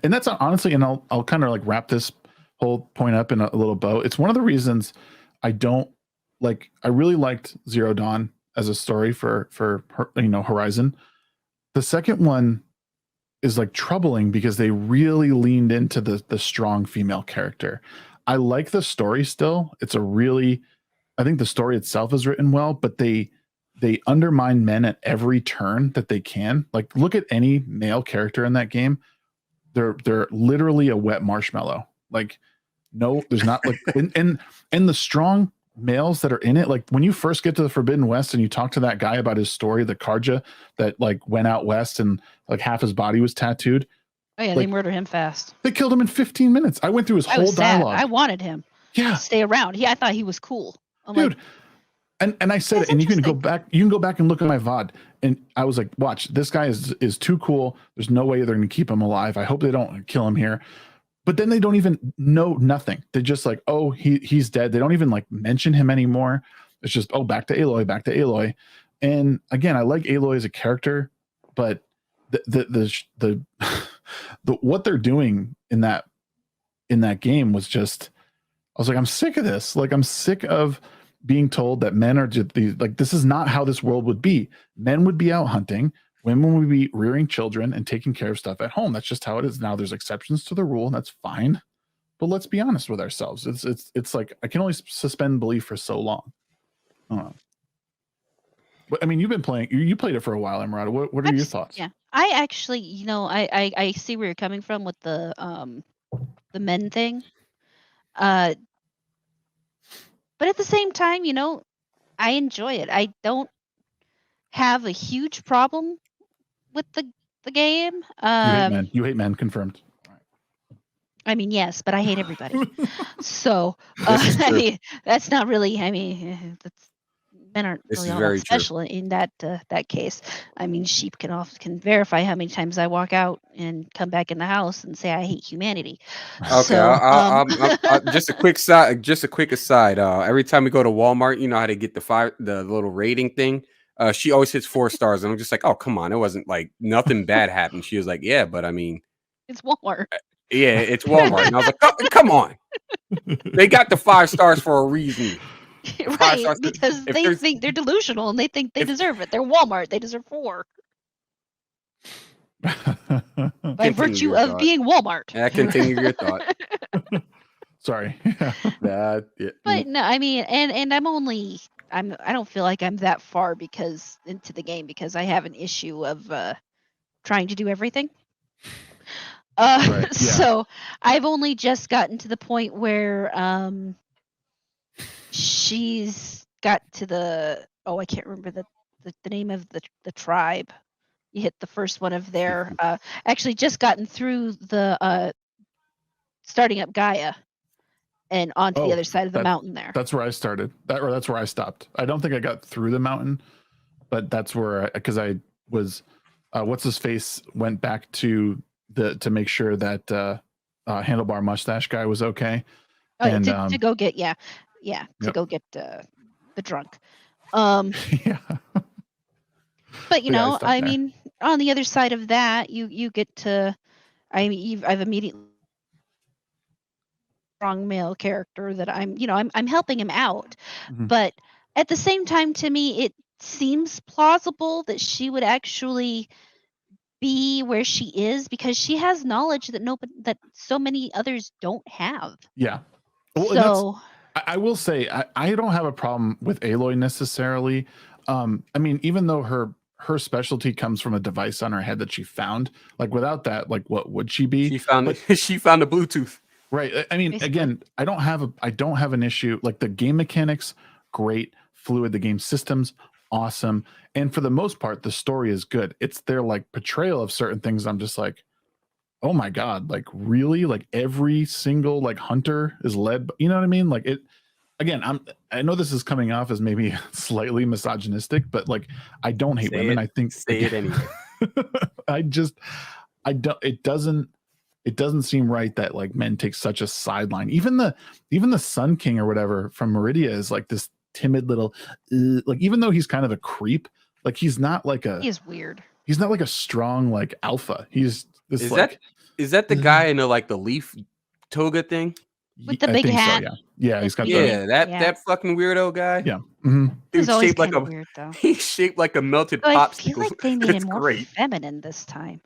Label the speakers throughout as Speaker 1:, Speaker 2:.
Speaker 1: And that's honestly, and I'll kind of like wrap this whole point up in a little bow. It's one of the reasons I don't like. I really liked Zero Dawn as a story for Horizon. The second one is like troubling because they really leaned into the strong female character. I like the story still. I think the story itself is written well, but they undermine men at every turn that they can. Like, look at any male character in that game. They're literally a wet marshmallow. Like, no, there's not like and the strong males that are in it. Like when you first get to the Forbidden West and you talk to that guy about his story, the Karja that like went out west and like half his body was tattooed.
Speaker 2: Oh yeah,
Speaker 1: like,
Speaker 2: they murder him fast.
Speaker 1: They killed him in 15 minutes. I went through his whole dialogue.
Speaker 2: I wanted him.
Speaker 1: Yeah,
Speaker 2: to stay around. I thought he was cool. I'm
Speaker 1: dude.
Speaker 2: Like,
Speaker 1: and I said it, and you can go back and look at my VOD. And I was like, watch, this guy is too cool. There's no way they're gonna keep him alive. I hope they don't kill him here. But then they don't even know nothing. They're just like, oh, he's dead. They don't even like mention him anymore. It's just, oh, back to Aloy. And again, I like Aloy as a character, but the what they're doing in that game was just, I was like, I'm sick of this. Like, I'm sick of being told that men are just these, like, this is not how this world would be. Men would be out hunting. Women would be rearing children and taking care of stuff at home. That's just how it is now. There's exceptions to the rule, and that's fine. But let's be honest with ourselves. It's like, I can only suspend belief for so long. But I mean, you've been playing. You played it for a while, Amorata. What are your thoughts?
Speaker 2: Yeah, I actually, I see where you're coming from with the men thing. But at the same time, I enjoy it. I don't have a huge problem with the game.
Speaker 1: You hate men, confirmed.
Speaker 2: I mean, yes, but I hate everybody. So I mean, that's not really. I mean, men aren't really all that special in that case. I mean, Sheep can verify how many times I walk out and come back in the house and say I hate humanity.
Speaker 3: Okay, so, just a quick aside. Every time we go to Walmart, you know how to get the little rating thing. She always hits 4 stars, and I'm just like, oh, come on, it wasn't like nothing bad happened. She was like, yeah, but I mean,
Speaker 2: it's Walmart.
Speaker 3: Yeah, it's Walmart. And I was like, oh, come on, they got the 5 stars for a reason.
Speaker 2: Right, because they think they're delusional and they think they deserve it. They're Walmart. They deserve 4. By virtue of being Walmart.
Speaker 3: Yeah, continue your thought.
Speaker 1: Sorry.
Speaker 3: Yeah.
Speaker 2: But no, I mean, and I don't feel like I'm that far into the game because I have an issue of trying to do everything. Right, yeah. So I've only just gotten to the point where she's got to I can't remember the name of the tribe. You hit the first one of their actually just gotten through the starting up Gaia and onto the other side of the mountain there.
Speaker 1: That's where I started. That's where I stopped. I don't think I got through the mountain, but that's where because I was what's his face went back to make sure that handlebar mustache guy was okay.
Speaker 2: Oh, and to go get go get the drunk.
Speaker 1: Yeah.
Speaker 2: But I mean, on the other side of that, you get to, I mean, I've immediately strong male character that I'm helping him out, but at the same time, to me, it seems plausible that she would actually be where she is because she has knowledge that so many others don't have.
Speaker 1: Yeah. Well, so I will say I don't have a problem with Aloy necessarily. I mean, even though her specialty comes from a device on her head that she found, like without that, like what would she be?
Speaker 3: She found a Bluetooth.
Speaker 1: Right. I mean, basically. Again, I don't have an issue. Like the game mechanics, great, fluid. The game systems, awesome. And for the most part, the story is good. It's their like portrayal of certain things. I'm just like, oh my God, like really? Like every single like hunter is led, you know what I mean? Like it, again, I know this is coming off as maybe slightly misogynistic, but like, I don't hate women. I think
Speaker 3: say it anyway.
Speaker 1: It doesn't seem right that like men take such a sideline. Even the Sun King or whatever from Meridia is like this timid little, like, even though he's kind of a creep, like he's not like
Speaker 2: he is weird.
Speaker 1: He's not like a strong like alpha. He's this
Speaker 3: Is that the guy in the like the leaf toga thing?
Speaker 2: With the big hat.
Speaker 1: So, yeah, he's got
Speaker 3: that fucking weirdo guy.
Speaker 1: Yeah, mm-hmm.
Speaker 2: He's always kind of weird though.
Speaker 3: He's shaped like a melted
Speaker 2: so
Speaker 3: popsicle.
Speaker 2: I feel like they made him more feminine this time.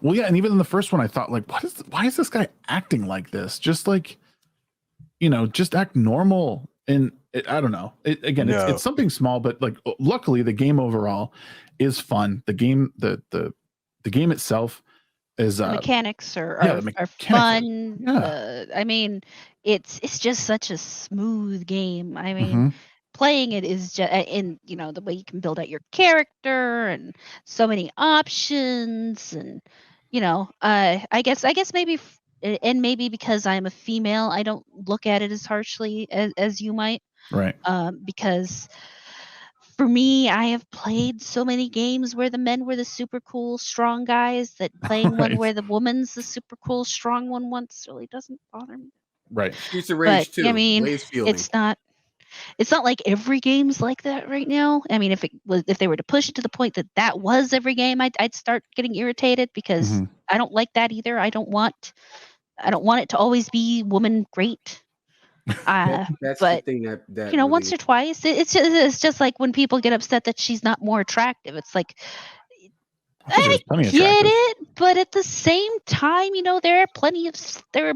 Speaker 1: Well, yeah, and even in the first one, I thought like, why is this guy acting like this? Just like, just act normal. And I don't know. It's something small, but like, luckily, the game overall is fun. The game, the game itself is
Speaker 2: the mechanics are fun.
Speaker 1: Yeah.
Speaker 2: I mean, it's just such a smooth game. I mean, playing it is just in the way you can build out your character and so many options, and I guess maybe. And maybe because I'm a female, I don't look at it as harshly as you might.
Speaker 1: Right.
Speaker 2: Because for me, I have played so many games where the men were the super cool, strong guys that playing one where the woman's the super cool, strong one once really doesn't bother me.
Speaker 1: Right.
Speaker 3: Streets of Rage 2.
Speaker 2: I mean, it's not like every game's like that right now. I mean, if they were to push it to the point that was every game, I'd start getting irritated because I don't like that either. I don't want it to always be woman great.
Speaker 3: That's
Speaker 2: but
Speaker 3: the thing that really...
Speaker 2: once or twice, it's just like when people get upset that she's not more attractive. It's like I get it, but at the same time, there are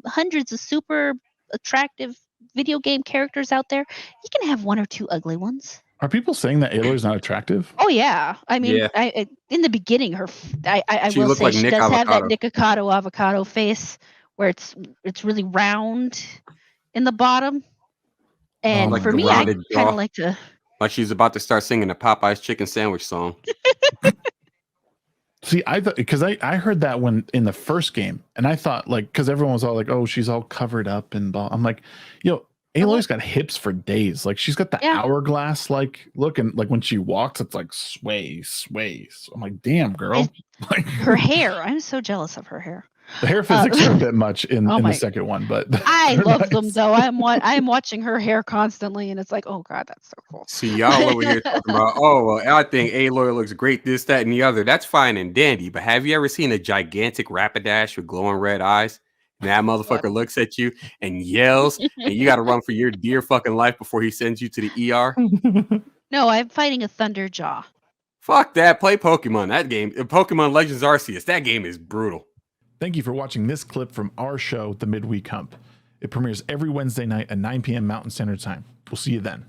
Speaker 2: hundreds of super attractive video game characters out there. You can have one or two ugly ones.
Speaker 1: Are people saying that Aloy's not attractive?
Speaker 2: Oh yeah, I mean, in the beginning, I will say she does have that Nikocado avocado face where it's really round in the bottom, and
Speaker 3: like
Speaker 2: for me, I kind of like to.
Speaker 3: Like she's about to start singing the Popeye's chicken sandwich song.
Speaker 1: See, I thought because I heard that when in the first game, and I thought like because everyone was all like, "Oh, she's all covered up and blah." I'm like, Aloy's got hips for days. Like she's got the hourglass like look, and like when she walks, it's like sway. So I'm like, damn girl. Like
Speaker 2: her hair. I'm so jealous of her hair.
Speaker 1: The hair physics are a bit much in the second one, but
Speaker 2: I love them though. I'm watching her hair constantly, and it's like, oh god, that's so cool.
Speaker 3: See, y'all over here talking about, oh well, I think Aloy looks great, this, that, and the other. That's fine and dandy, but have you ever seen a gigantic Rapidash with glowing red eyes? And that motherfucker looks at you and yells, and you got to run for your dear fucking life before he sends you to the ER.
Speaker 2: No, I'm fighting a Thunderjaw.
Speaker 3: Fuck that. Play Pokemon. That game, Pokemon Legends Arceus. That game is brutal.
Speaker 1: Thank you for watching this clip from our show, The Midweek Hump. It premieres every Wednesday night at 9 p.m. Mountain Standard Time. We'll see you then.